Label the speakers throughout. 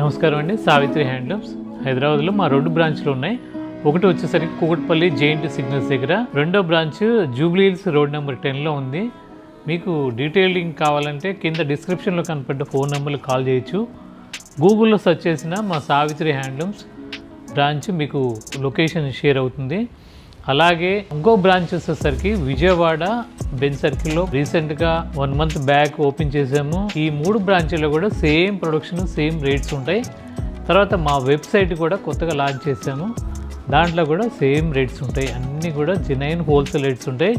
Speaker 1: నమస్కారం అండి. సావిత్రి హ్యాండ్లూమ్స్ హైదరాబాద్లో మా 2 బ్రాంచ్లు ఉన్నాయి. ఒకటి వచ్చేసరికి కూకట్పల్లి జేఎన్టీ సిగ్నల్స్ దగ్గర, రెండో branch Jubilee Hills road number 10లో ఉంది. మీకు డీటెయిలింగ్ కావాలంటే కింద డిస్క్రిప్షన్లో కనపడ్డ ఫోన్ నెంబర్కి కాల్ చేయొచ్చు. గూగుల్లో సెర్చ్ చేసిన మా సావిత్రి హ్యాండ్లూమ్స్ బ్రాంచ్ మీకు లొకేషన్ షేర్ అవుతుంది. అలాగే ఇంకో బ్రాంచ్ వచ్చేసరికి విజయవాడ బెన్ సర్కిల్లో రీసెంట్గా 1 మంత్ బ్యాక్ ఓపెన్ చేసాము. ఈ 3 బ్రాంచ్లో కూడా సేమ్ ప్రొడక్షన్, సేమ్ రేట్స్ ఉంటాయి. తర్వాత మా వెబ్సైట్ కూడా కొత్తగా లాంచ్ చేసాము. దాంట్లో కూడా సేమ్ రేట్స్ ఉంటాయి. అన్నీ కూడా జెన్యూన్ హోల్సేల్ రేట్స్ ఉంటాయి.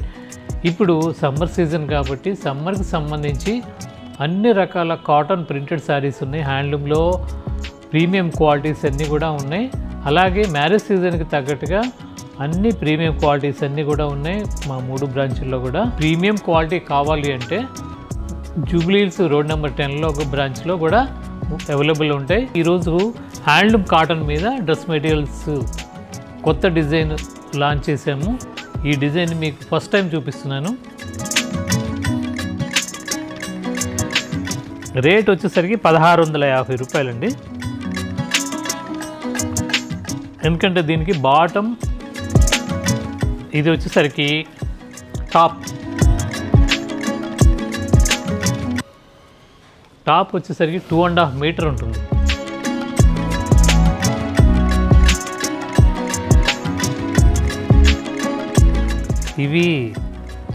Speaker 1: ఇప్పుడు సమ్మర్ సీజన్ కాబట్టి సమ్మర్కి సంబంధించి అన్ని రకాల కాటన్ ప్రింటెడ్ శారీస్ ఉన్నాయి. హ్యాండ్లూమ్లో ప్రీమియం క్వాలిటీస్ అన్నీ కూడా ఉన్నాయి. అలాగే మ్యారేజ్ సీజన్కి తగ్గట్టుగా అన్ని ప్రీమియం క్వాలిటీస్ అన్నీ కూడా ఉన్నాయి. మా 3 బ్రాంచుల్లో కూడా ప్రీమియం క్వాలిటీ కావాలి అంటే జూబ్లీ హిల్స్ రోడ్ నెంబర్ 10లో ఒక బ్రాంచ్లో కూడా అవైలబుల్ ఉంటాయి. ఈరోజు హ్యాండ్లూమ్ కాటన్ మీద డ్రెస్ మెటీరియల్స్ కొత్త డిజైన్ లాంచ్ చేసాము. ఈ డిజైన్ మీకు ఫస్ట్ టైం చూపిస్తున్నాను. రేట్ వచ్చేసరికి 1650 రూపాయలండి. ఎందుకంటే దీనికి బాటమ్, ఇది వచ్చేసరికి టాప్ వచ్చేసరికి 2.5 మీటర్ ఉంటుంది. ఇవి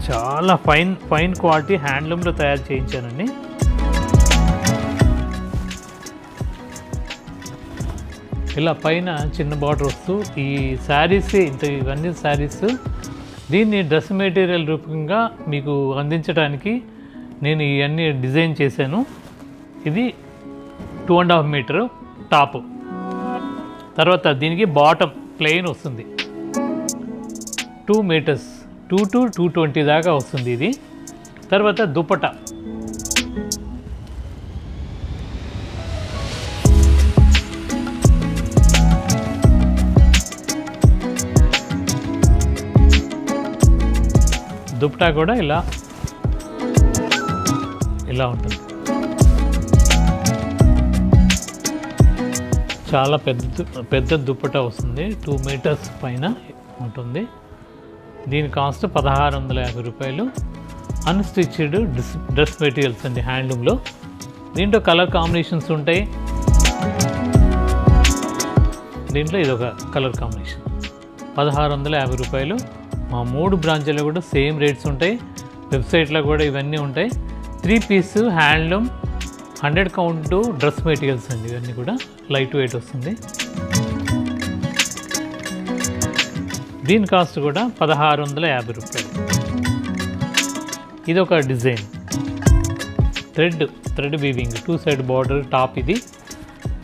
Speaker 1: చాలా ఫైన్ క్వాలిటీ హ్యాండ్లూమ్లో తయారు చేయించానండి. ఇలా పైన చిన్న బార్డర్ వస్తూ ఈ శారీస్ ఇవన్నీ శారీస్ దీన్ని డ్రెస్ మెటీరియల్ రూపంగా మీకు అందించడానికి నేను ఇవన్నీ డిజైన్ చేశాను. ఇది 2.5 మీటర్ టాప్. తర్వాత దీనికి బాటమ్ ప్లెయిన్ వస్తుంది. 2 మీటర్స్ 2 to 220 దాకా వస్తుంది ఇది. తర్వాత దుపట్టా, దుపట్టా కూడా ఇలా ఉంటుంది. చాలా పెద్ద దుపట్టా వస్తుంది. 2 మీటర్స్ పైన ఉంటుంది. దీని కాస్ట్ 1650 రూపాయలు. అన్స్టిచ్డ్ డ్రెస్ మెటీరియల్స్ అండి హ్యాండ్లూమ్లో. దీంట్లో కలర్ కాంబినేషన్స్ ఉంటాయి. దీంట్లో ఇదొక కలర్ కాంబినేషన్. 1650 రూపాయలు. మా 3 బ్రాంచ్లో కూడా సేమ్ రేట్స్ ఉంటాయి. వెబ్సైట్లో కూడా ఇవన్నీ ఉంటాయి. 3 piece handloom 100 count dress materials అండి. ఇవన్నీ కూడా లైట్ వెయిట్ వస్తుంది. దీని కాస్ట్ కూడా 1650 రూపాయలు. ఇది ఒక design thread weaving 2 side border top. ఇది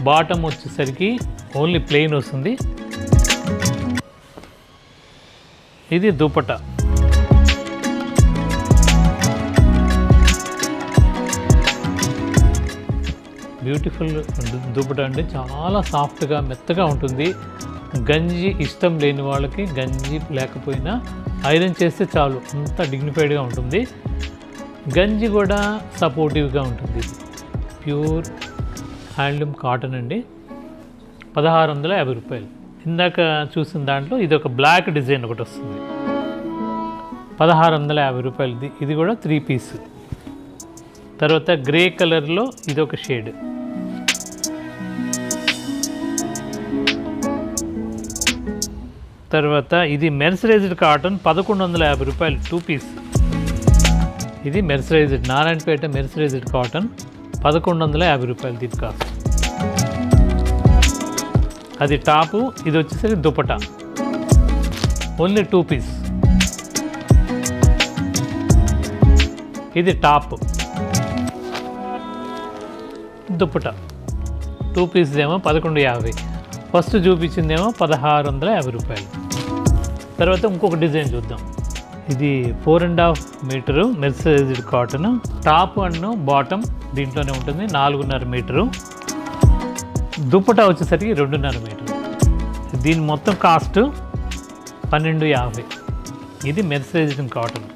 Speaker 1: బాటమ్ వచ్చేసరికి ఓన్లీ ప్లెయిన్ వస్తుంది. ఇది దుపట్టా. బ్యూటిఫుల్ దుపట్టా అండి. చాలా సాఫ్ట్గా మెత్తగా ఉంటుంది. గంజి ఇష్టం లేని వాళ్ళకి గంజి లేకపోయినా ఐరన్ చేస్తే చాలు, అంత డిగ్నిఫైడ్గా ఉంటుంది. గంజి కూడా సపోర్టివ్గా ఉంటుంది. ప్యూర్ హ్యాండ్లూమ్ కాటన్ అండి. 1650 రూపాయలు. ఇందాక చూసిన దాంట్లో ఇది ఒక బ్లాక్ డిజైన్ ఒకటి వస్తుంది. 1650 రూపాయలది. ఇది కూడా 3 పీస్. తర్వాత గ్రే కలర్లో ఇది ఒక షేడ్. తర్వాత ఇది మెర్సరైజ్డ్ కాటన్ 1150 రూపాయలు 2 పీస్. ఇది మెర్సరైజ్డ్ నారాయణపేట మెర్సరైజ్డ్ కాటన్ 1150 రూపాయలు దీని కాస్ట్. అది టాపు. ఇది వచ్చేసరికి దుపట్టా ఓన్లీ 2 పీస్. ఇది టాప్, దుపట్టా 2 పీస్ ఏమో 1150. ఫస్ట్ చూపించిందేమో 1650 రూపాయలు. తర్వాత ఇంకొక డిజైన్ చూద్దాం. ఇది 4.5 metre mercerised cotton. Top and bottom దీంట్లోనే ఉంటుంది. 4.5 మీటరు. దుపట్టా వచ్చేసరికి 2.5 మీటరు. దీని మొత్తం కాస్ట్ 1250. ఇది mercerised cotton,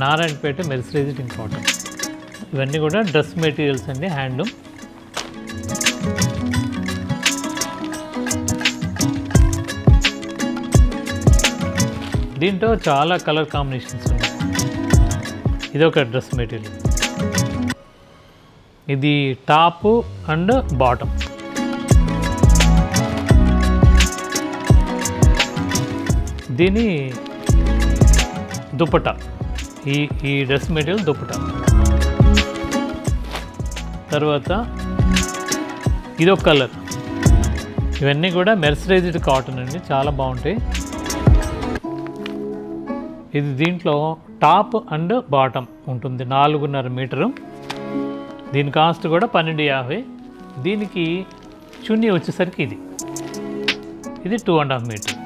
Speaker 1: Narayanpet mercerised cotton. ఇవన్నీ కూడా డ్రెస్ మెటీరియల్స్ అండి హ్యాండ్లూమ్. దీంట్లో చాలా కలర్ కాంబినేషన్స్ ఉన్నాయి. ఇది ఒక డ్రెస్ మెటీరియల్. ఇది టాప్ అండ్ బాటమ్. దీని దుపట్టా, ఈ డ్రెస్ మెటీరియల్ దుపట్టా. తర్వాత ఇదొక కలర్. ఇవన్నీ కూడా మెర్సరైజ్డ్ కాటన్ అండి, చాలా బాగుంటాయి. ఇది దీంట్లో టాప్ అండ్ బాటమ్ ఉంటుంది, 4.5 మీటరు. దీని కాస్ట్ కూడా 12.50. దీనికి చున్నీ వచ్చేసరికి ఇది 2.5 మీటర్.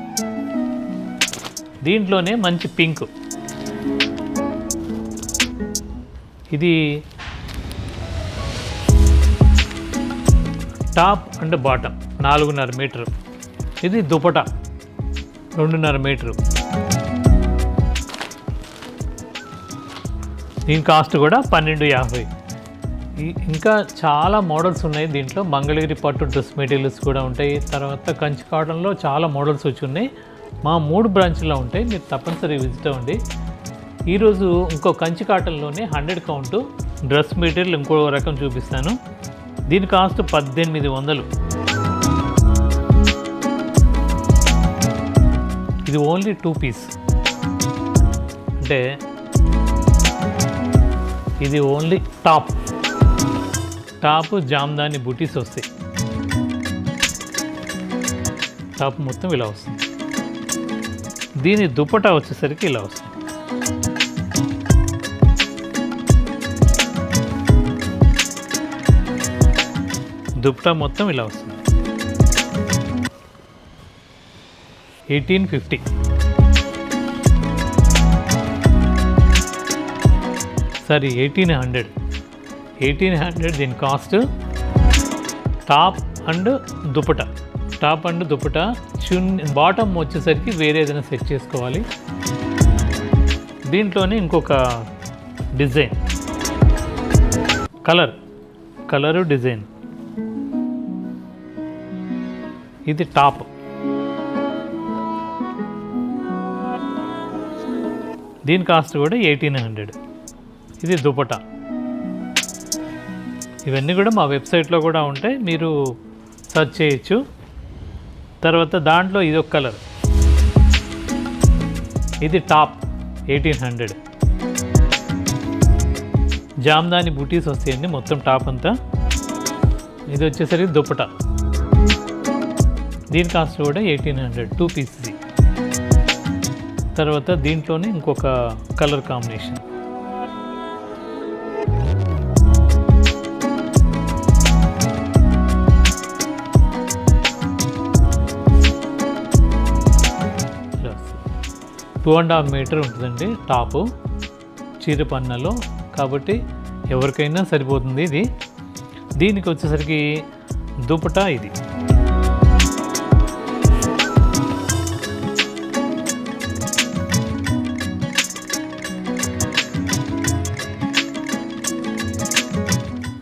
Speaker 1: దీంట్లోనే మంచి పింక్. ఇది టాప్ అండ్ బాటమ్ 4.5 మీటరు. ఇది దుపట్టా 2.5 మీటరు. దీని కాస్ట్ కూడా 12.50. ఇంకా చాలా మోడల్స్ ఉన్నాయి దీంట్లో. మంగళగిరి పట్టు డ్రెస్ మెటీరియల్స్ కూడా ఉంటాయి. తర్వాత కంచి కాటన్లో చాలా మోడల్స్ వచ్చి ఉన్నాయి. మా 3 బ్రాంచ్లో ఉంటాయి, మీరు తప్పనిసరిగా విజిట్ అవ్వండి. ఈరోజు ఇంకో కంచి కాటన్లోనే 100 కౌంటు డ్రెస్ మెటీరియల్ ఇంకో రకం చూపిస్తాను. దీని కాస్ట్ 1800. ఇది ఓన్లీ 2 పీస్, అంటే ఇది ఓన్లీ టాప్ జామ్దాని బుటీస్ వస్తాయి. టాప్ మొత్తం ఇలా వస్తుంది. దీని దుపట్టా వచ్చేసరికి ఇలా వస్తుంది. దుపట్టా మొత్తం ఇలా వస్తుంది. 1850. సారీ 1800. దీని cost. Top and dupatta. Bottom వచ్చేసరికి వేరే ఏదైనా సెట్ చేసుకోవాలి. దీంట్లోనే ఇంకొక డిజైన్, కలరు డిజైన్. ఇది టాప్. దీని కాస్ట్ కూడా 1800. ఇది దుపట్టా. ఇవన్నీ కూడా మా వెబ్సైట్లో కూడా ఉంటాయి, మీరు సెర్చ్ చేయొచ్చు. తర్వాత దాంట్లో ఇది ఒక కలర్. ఇది టాప్ 1800. జామ్దాని బూటీస్ వస్తాయండి మొత్తం టాప్ అంతా. ఇది వచ్చేసరికి దుపట్టా. దీని కాస్ట్ కూడా 1800, 2 పీస్. తర్వాత దీంట్లోనే ఇంకొక కలర్ కాంబినేషన్. టూ 2.5 మీటర్ ఉంటుందండి టాపు, చీర పన్నలో, కాబట్టి ఎవరికైనా సరిపోతుంది ఇది. దీనికి వచ్చేసరికి దుపట్టా ఇది.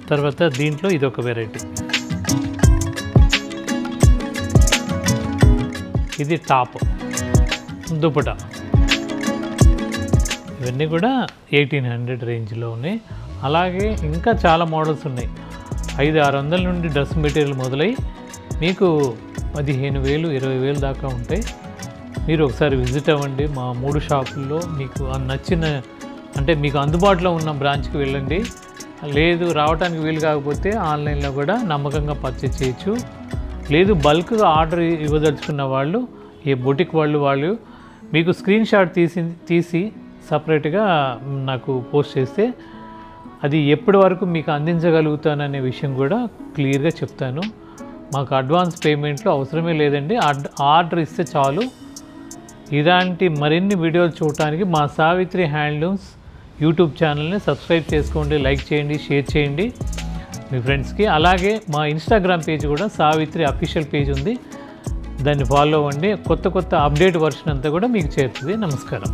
Speaker 1: తర్వాత దీంట్లో ఇది ఒక వెరైటీ. ఇది టాప్, దుపట్టా. ఇవన్నీ కూడా 1800 రేంజ్లో ఉన్నాయి. అలాగే ఇంకా చాలా మోడల్స్ ఉన్నాయి. 500-600 నుండి డ్రెస్ మెటీరియల్ మొదలై మీకు 15,000, 20,000 దాకా ఉంటాయి. మీరు ఒకసారి విజిట్ అవ్వండి మా 3 షాపుల్లో. మీకు నచ్చిన, అంటే మీకు అందుబాటులో ఉన్న బ్రాంచ్కి వెళ్ళండి. లేదు రావడానికి వీలు కాకపోతే ఆన్లైన్లో కూడా నమ్మకంగా పర్చేజ్ చేయొచ్చు. లేదు బల్క్గా ఆర్డర్ ఇవ్వదలుచుకున్న వాళ్ళు, ఈ బొటిక్ వాళ్ళు మీకు స్క్రీన్ షాట్ తీసి సపరేట్గా నాకు పోస్ట్ చేస్తే అది ఎప్పటి వరకు మీకు అందించగలుగుతాననే విషయం కూడా క్లియర్గా చెప్తాను. మాకు అడ్వాన్స్ పేమెంట్లో అవసరమే లేదండి, ఆర్డర్ ఇస్తే చాలు. ఇలాంటి మరిన్ని వీడియోలు చూడటానికి మా సావిత్రి హ్యాండ్లూమ్స్ యూట్యూబ్ ఛానల్ని సబ్స్క్రైబ్ చేసుకోండి, లైక్ చేయండి, షేర్ చేయండి మీ ఫ్రెండ్స్కి. అలాగే మా ఇన్స్టాగ్రామ్ పేజ్ కూడా సావిత్రి అఫీషియల్ పేజ్ ఉంది, దాన్ని ఫాలో అవ్వండి. కొత్త అప్డేట్ వర్షన్ అంతా కూడా మీకు చేరుతుంది. నమస్కారం.